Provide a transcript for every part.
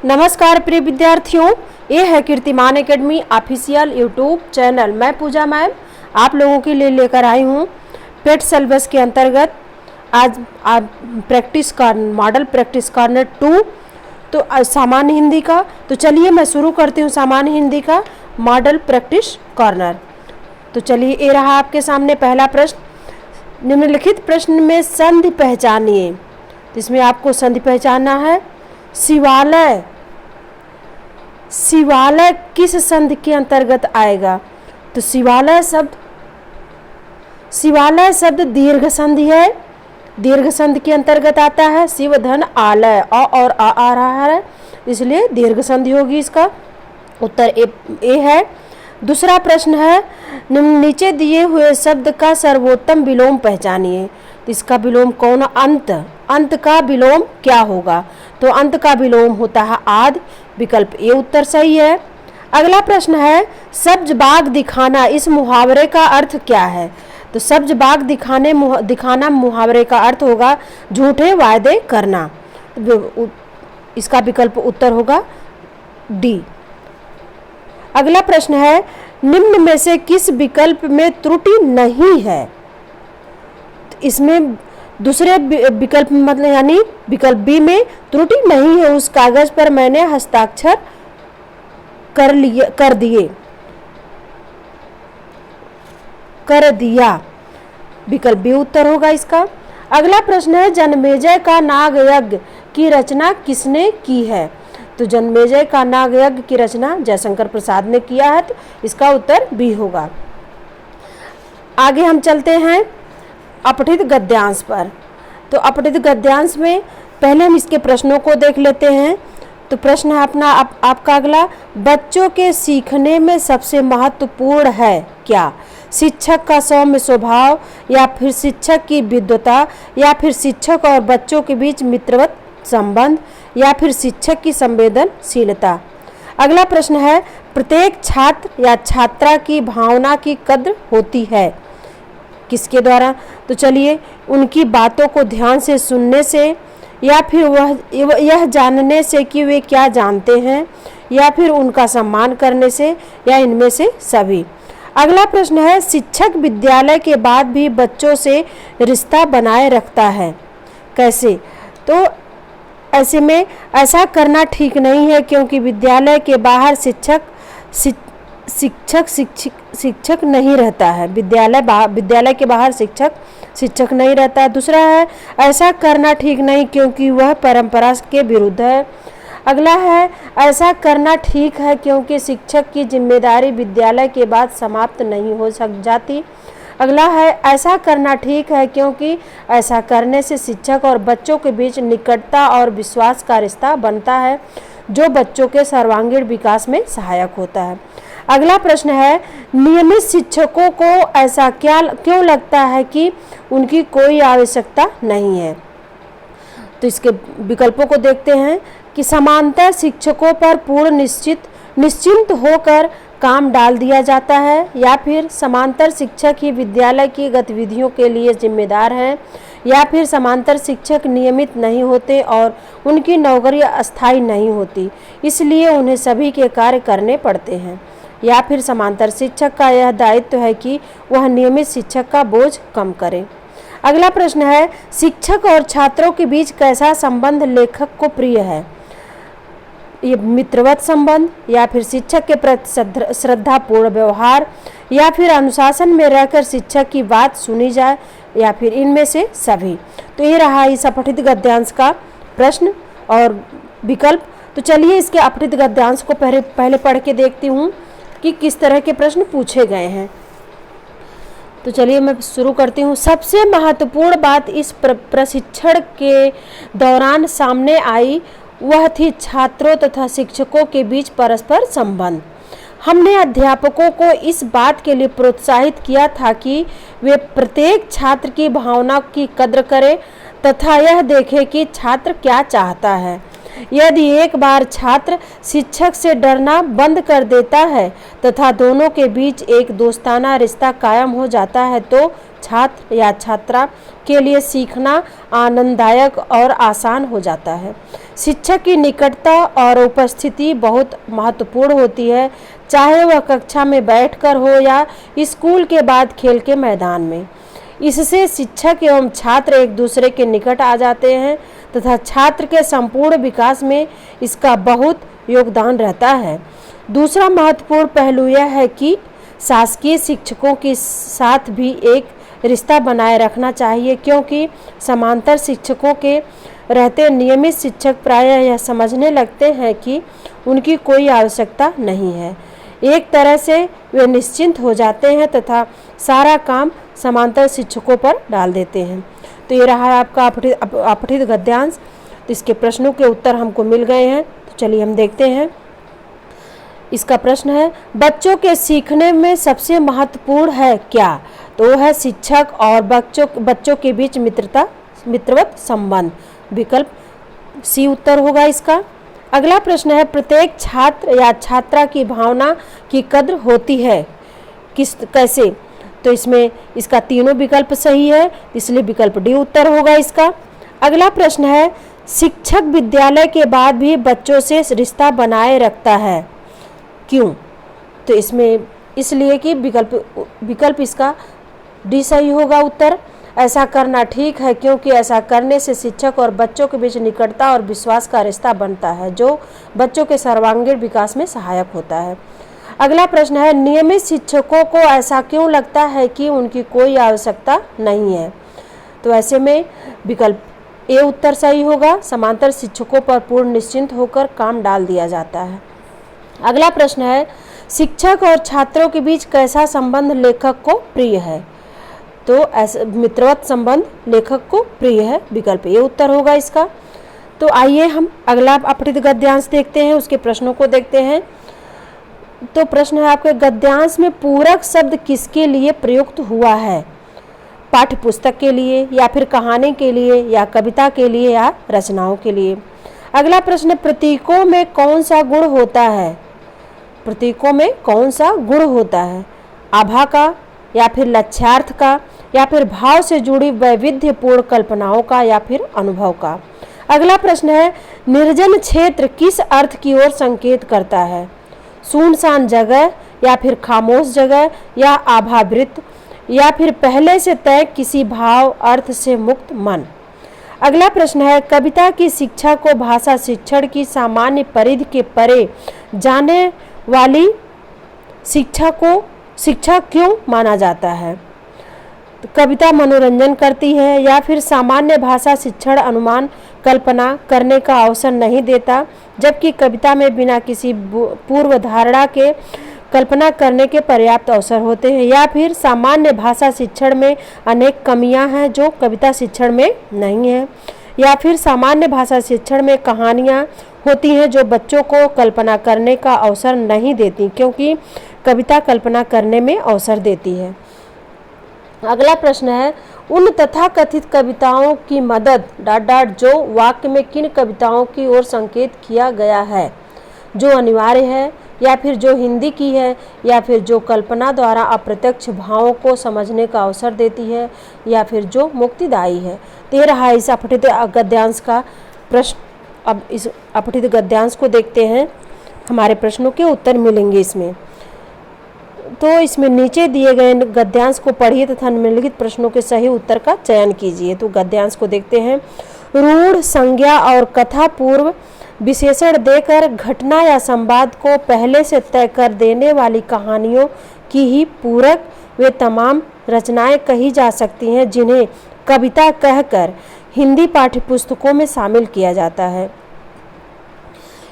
नमस्कार प्रिय विद्यार्थियों, ये है कीर्तिमान एकेडमी ऑफिशियल यूट्यूब चैनल। मैं पूजा मैम आप लोगों के लिए लेकर आई हूँ पेट सिलेबस के अंतर्गत आज मॉडल प्रैक्टिस कॉर्नर 2 तो सामान्य हिंदी का। तो चलिए मैं शुरू करती हूँ सामान्य हिंदी का मॉडल प्रैक्टिस कॉर्नर। तो चलिए ये रहा आपके सामने पहला प्रश्न। निम्नलिखित प्रश्न में संधि पहचानिए। तो इसमें आपको संधि पहचानना है। शिवालय, शिवालय किस संधि के अंतर्गत आएगा? तो शिवालय शब्द दीर्घ संधि है, दीर्घ संधि के अंतर्गत आता है। शिव धन आलय और आ रहा है, इसलिए दीर्घ संधि होगी। इसका उत्तर ए है। दूसरा प्रश्न है, नीचे दिए हुए शब्द का सर्वोत्तम विलोम पहचानिए। तो इसका विलोम कौन? अंत। अंत का विलोम क्या होगा? तो अंत का विलोम होता है आदि। विकल्प ए उत्तर सही है। अगला प्रश्न है, सब्ज बाग दिखाना, इस मुहावरे का अर्थ क्या है? तो सब्ज बाग दिखाना मुहावरे का अर्थ होगा झूठे वायदे करना। इसका विकल्प उत्तर होगा डी। अगला प्रश्न है, निम्न में से किस विकल्प में त्रुटि नहीं है? इसमें दूसरे विकल्प मतलब यानी विकल्प बी में त्रुटि नहीं है। उस कागज पर मैंने हस्ताक्षर कर दिया। विकल्प बी उत्तर होगा इसका। अगला प्रश्न है, जन्मेजय का नाग यज्ञ की रचना किसने की है? तो जन्मेजय का नाग यज्ञ की रचना जयशंकर प्रसाद ने किया है, तो इसका उत्तर बी होगा। आगे हम चलते हैं अपठित गद्यांश पर। तो अपठित गद्यांश में पहले हम इसके प्रश्नों को देख लेते हैं। तो प्रश्न है अपना आपका अगला, बच्चों के सीखने में सबसे महत्वपूर्ण है क्या? शिक्षक का सौम्य स्वभाव, या फिर शिक्षक की विद्वता, या फिर शिक्षक और बच्चों के बीच मित्रवत संबंध, या फिर शिक्षक की संवेदनशीलता। अगला प्रश्न है, प्रत्येक छात्र या छात्रा की भावना की कद्र होती है किसके द्वारा? तो चलिए, उनकी बातों को ध्यान से सुनने से, या फिर यह जानने से कि वे क्या जानते हैं, या फिर उनका सम्मान करने से, या इनमें से सभी। अगला प्रश्न है, शिक्षक विद्यालय के बाद भी बच्चों से रिश्ता बनाए रखता है कैसे? तो ऐसे में ऐसा करना ठीक नहीं है, क्योंकि विद्यालय के बाहर शिक्षक नहीं रहता है। विद्यालय के बाहर शिक्षक नहीं रहता है। दूसरा है, ऐसा करना ठीक नहीं क्योंकि वह परंपरा के विरुद्ध है। अगला है, ऐसा करना ठीक है क्योंकि शिक्षक की जिम्मेदारी विद्यालय के बाद समाप्त नहीं हो जाती। अगला है, ऐसा करना ठीक है क्योंकि ऐसा करने से शिक्षक और बच्चों के बीच निकटता और विश्वास का रिश्ता बनता है, जो बच्चों के सर्वांगीण विकास में सहायक होता है। अगला प्रश्न है, नियमित शिक्षकों को ऐसा क्यों लगता है कि उनकी कोई आवश्यकता नहीं है? तो इसके विकल्पों को देखते हैं कि समांतर शिक्षकों पर पूर्ण निश्चिंत होकर काम डाल दिया जाता है, या फिर समांतर शिक्षक ही विद्यालय की गतिविधियों के लिए जिम्मेदार हैं, या फिर समांतर शिक्षक नियमित नहीं होते और उनकी नौकरी अस्थायी नहीं होती, इसलिए उन्हें सभी के कार्य करने पड़ते हैं, या फिर समांतर शिक्षक का यह दायित्व है कि वह नियमित शिक्षक का बोझ कम करे। अगला प्रश्न है, शिक्षक और छात्रों के बीच कैसा संबंध लेखक को प्रिय है? ये मित्रवत संबंध, या फिर शिक्षक के प्रति श्रद्धापूर्ण व्यवहार, या फिर अनुशासन में रहकर शिक्षक की बात सुनी जाए, या फिर इनमें से सभी। तो ये रहा इस अपठित गद्यांश का प्रश्न और विकल्प। तो चलिए इसके अपठित गद्यांश को पहले पढ़ के देखती हूँ कि किस तरह के प्रश्न पूछे गए हैं। तो चलिए मैं शुरू करती हूँ। सबसे महत्वपूर्ण बात इस प्रशिक्षण के दौरान सामने आई वह थी छात्रों तथा शिक्षकों के बीच परस्पर संबंध। हमने अध्यापकों को इस बात के लिए प्रोत्साहित किया था कि वे प्रत्येक छात्र की भावना की कद्र करें तथा यह देखें कि छात्र क्या चाहता है। यदि एक बार छात्र शिक्षक से डरना बंद कर देता है तथा दोनों के बीच एक दोस्ताना रिश्ता कायम हो जाता है, तो छात्र या छात्रा के लिए सीखना आनंददायक और आसान हो जाता है। शिक्षक की निकटता और उपस्थिति बहुत महत्वपूर्ण होती है, चाहे वह कक्षा में बैठकर हो या स्कूल के बाद खेल के मैदान में। इससे शिक्षक एवं छात्र एक दूसरे के निकट आ जाते हैं तथा छात्र के संपूर्ण विकास में इसका बहुत योगदान रहता है। दूसरा महत्वपूर्ण पहलू यह है कि शासकीय शिक्षकों के साथ भी एक रिश्ता बनाए रखना चाहिए, क्योंकि समांतर शिक्षकों के रहते नियमित शिक्षक प्रायः यह समझने लगते हैं कि उनकी कोई आवश्यकता नहीं है। एक तरह से वे निश्चिंत हो जाते हैं तथा सारा काम समांतर शिक्षकों पर डाल देते हैं। तो ये रहा है आपका अपठित गद्यांश। तो इसके प्रश्नों के उत्तर हमको मिल गए हैं, तो चलिए हम देखते हैं। इसका प्रश्न है, बच्चों के सीखने में सबसे महत्वपूर्ण है क्या? तो वो है शिक्षक और बच्चों के बीच मित्रवत संबंध। विकल्प सी उत्तर होगा इसका। अगला प्रश्न है, प्रत्येक छात्र या छात्रा की भावना की कद्र होती है कैसे? तो इसमें इसका तीनों विकल्प सही है, इसलिए विकल्प डी उत्तर होगा इसका। अगला प्रश्न है, शिक्षक विद्यालय के बाद भी बच्चों से रिश्ता बनाए रखता है, क्यों? तो इसमें इसलिए कि विकल्प इसका डी सही होगा उत्तर। ऐसा करना ठीक है क्योंकि ऐसा करने से शिक्षक और बच्चों के बीच निकटता और विश्वास का रिश्ता बनता है, जो बच्चों के सर्वांगीण विकास में सहायक होता है। अगला प्रश्न है, नियमित शिक्षकों को ऐसा क्यों लगता है कि उनकी कोई आवश्यकता नहीं है? तो ऐसे में विकल्प ए उत्तर सही होगा। समांतर शिक्षकों पर पूर्ण निश्चिंत होकर काम डाल दिया जाता है। अगला प्रश्न है, शिक्षक और छात्रों के बीच कैसा संबंध लेखक को प्रिय है? तो ऐसा मित्रवत संबंध लेखक को प्रिय है, विकल्प ए उत्तर होगा इसका। तो आइए हम अगला अपठित गद्यांश देखते हैं, उसके प्रश्नों को देखते हैं। तो प्रश्न है आपके, गद्यांश में पूरक शब्द किसके लिए प्रयुक्त हुआ है? पाठ्य पुस्तक के लिए या फिर कहानी के लिए या कविता के लिए या रचनाओं के लिए? अगला प्रश्न, प्रतीकों में कौन सा गुण होता है? प्रतीकों में कौन सा गुण होता है? आभा का या फिर लक्ष्यार्थ का या फिर भाव से जुड़ी वैविध्यपूर्ण कल्पनाओं का या फिर अनुभव का? अगला प्रश्न है, निर्जन क्षेत्र किस अर्थ की ओर संकेत करता है? सुनसान जगह या फिर खामोश जगह या आभावृत या फिर पहले से तय किसी भाव अर्थ से मुक्त मन? अगला प्रश्न है, कविता की शिक्षा को भाषा शिक्षण की सामान्य परिधि के परे जाने वाली शिक्षा क्यों माना जाता है? तो कविता मनोरंजन करती है या फिर सामान्य भाषा शिक्षण अनुमान कल्पना करने का अवसर नहीं देता, जबकि कविता में बिना किसी पूर्व धारणा के कल्पना करने के पर्याप्त अवसर होते हैं, या फिर सामान्य भाषा शिक्षण में अनेक कमियां हैं जो कविता शिक्षण में नहीं है, या फिर सामान्य भाषा शिक्षण में कहानियां होती हैं जो बच्चों को कल्पना करने का अवसर नहीं देती, क्योंकि कविता कल्पना करने में अवसर देती है। अगला प्रश्न है, उन तथाकथित कविताओं की मदद ... जो वाक्य में किन कविताओं की ओर संकेत किया गया है? जो अनिवार्य है या फिर जो हिंदी की है या फिर जो कल्पना द्वारा अप्रत्यक्ष भावों को समझने का अवसर देती है या फिर जो मुक्तिदायी है? तो रहा इस अपठित गद्यांश का प्रश्न। अब इस अपठित गद्यांश को देखते हैं, हमारे प्रश्नों के उत्तर मिलेंगे इसमें। तो इसमें नीचे दिए गए गद्यांश को पढ़िए तथा निम्नलिखित प्रश्नों के सही उत्तर का चयन कीजिए। तो गद्यांश को देखते हैं। रूढ़ संज्ञा और कथा पूर्व विशेषण देकर घटना या संवाद को पहले से तय कर देने वाली कहानियों की ही पूरक वे तमाम रचनाएं कही जा सकती हैं जिन्हें कविता कहकर हिंदी पाठ्यपुस्तकों में शामिल किया जाता है।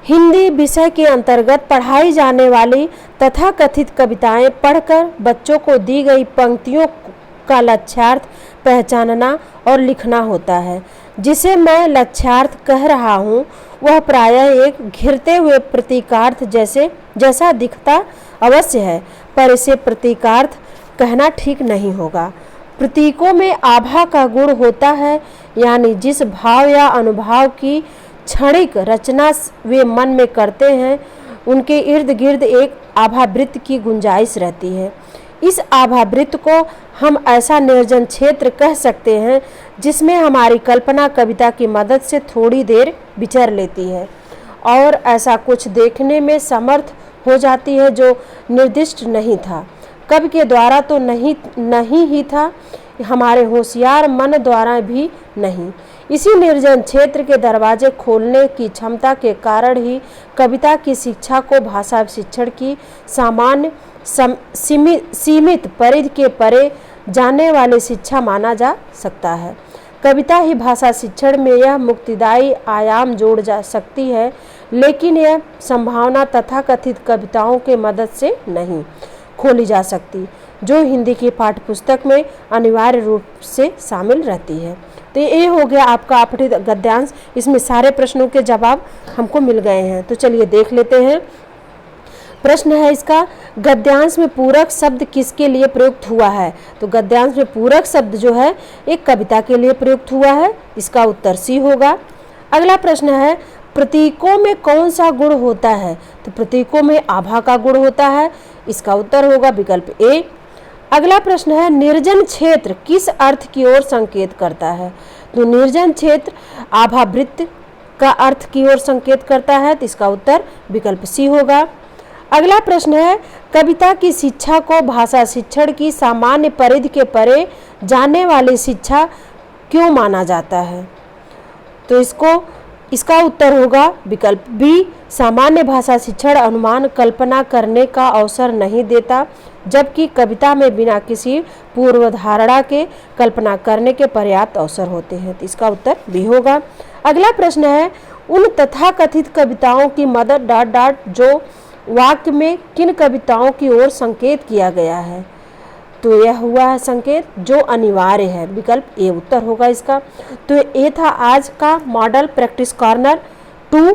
हिंदी विषय के अंतर्गत पढ़ाई जाने वाली तथाकथित कविताएं पढ़कर बच्चों को दी गई पंक्तियों का लक्ष्यार्थ पहचानना और लिखना होता है। जिसे मैं लक्ष्यार्थ कह रहा हूँ वह प्रायः एक घिरते हुए प्रतीकार्थ जैसा दिखता अवश्य है, पर इसे प्रतीकार्थ कहना ठीक नहीं होगा। प्रतीकों में आभा का गुण होता है, यानी जिस भाव या अनुभाव की क्षणिक रचना वे मन में करते हैं उनके इर्द गिर्द एक आभावृत्त की गुंजाइश रहती है। इस आभावृत्त को हम ऐसा निर्जन क्षेत्र कह सकते हैं जिसमें हमारी कल्पना कविता की मदद से थोड़ी देर विचर लेती है और ऐसा कुछ देखने में समर्थ हो जाती है जो निर्दिष्ट नहीं था, कवि के द्वारा तो नहीं ही था, हमारे होशियार मन द्वारा भी नहीं। इसी निर्जन क्षेत्र के दरवाजे खोलने की क्षमता के कारण ही कविता की शिक्षा को भाषा शिक्षण की सामान्य सीमित परिधि के परे जाने वाली शिक्षा माना जा सकता है। कविता ही भाषा शिक्षण में यह मुक्तिदायी आयाम जोड़ जा सकती है, लेकिन यह संभावना तथाकथित कविताओं के मदद से नहीं खोली जा सकती, जो हिंदी की पाठ्यपुस्तक में अनिवार्य रूप से शामिल रहती है। तो ये हो गया आपका अपठित गद्यांश। इसमें सारे प्रश्नों के जवाब हमको मिल गए हैं। तो चलिए देख लेते हैं। प्रश्न है इसका, गद्यांश में पूरक शब्द किसके लिए प्रयुक्त हुआ है? तो गद्यांश में पूरक शब्द जो है एक कविता के लिए प्रयुक्त हुआ है। इसका उत्तर सी होगा। अगला प्रश्न है, प्रतीकों में कौन सा गुण होता है? तो प्रतीकों में आभा का गुण होता है। इसका उत्तर होगा विकल्प ए। अगला प्रश्न है, निर्जन क्षेत्र किस अर्थ की ओर संकेत करता है? तो निर्जन क्षेत्र आभावृत्त का अर्थ की ओर संकेत करता है। तो इसका उत्तर विकल्प सी होगा। अगला प्रश्न है, कविता की शिक्षा को भाषा शिक्षण की सामान्य परिधि के परे जाने वाली शिक्षा क्यों माना जाता है? तो इसका उत्तर होगा विकल्प बी। सामान्य भाषा शिक्षण अनुमान कल्पना करने का अवसर नहीं देता, जबकि कविता में बिना किसी पूर्वधारणा के कल्पना करने के पर्याप्त अवसर होते हैं। तो इसका उत्तर बी होगा। अगला प्रश्न है, उन तथाकथित कविताओं की मदद जो वाक्य में किन कविताओं की ओर संकेत किया गया है? तो यह हुआ है संकेत जो अनिवार्य है। विकल्प ए उत्तर होगा इसका। तो ये था आज का मॉडल प्रैक्टिस कॉर्नर 2।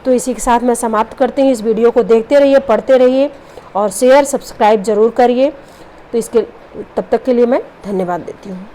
तो इसी के साथ मैं समाप्त करती हूँ। इस वीडियो को देखते रहिए, पढ़ते रहिए और शेयर सब्सक्राइब जरूर करिए। तो तब तक के लिए मैं धन्यवाद देती हूँ।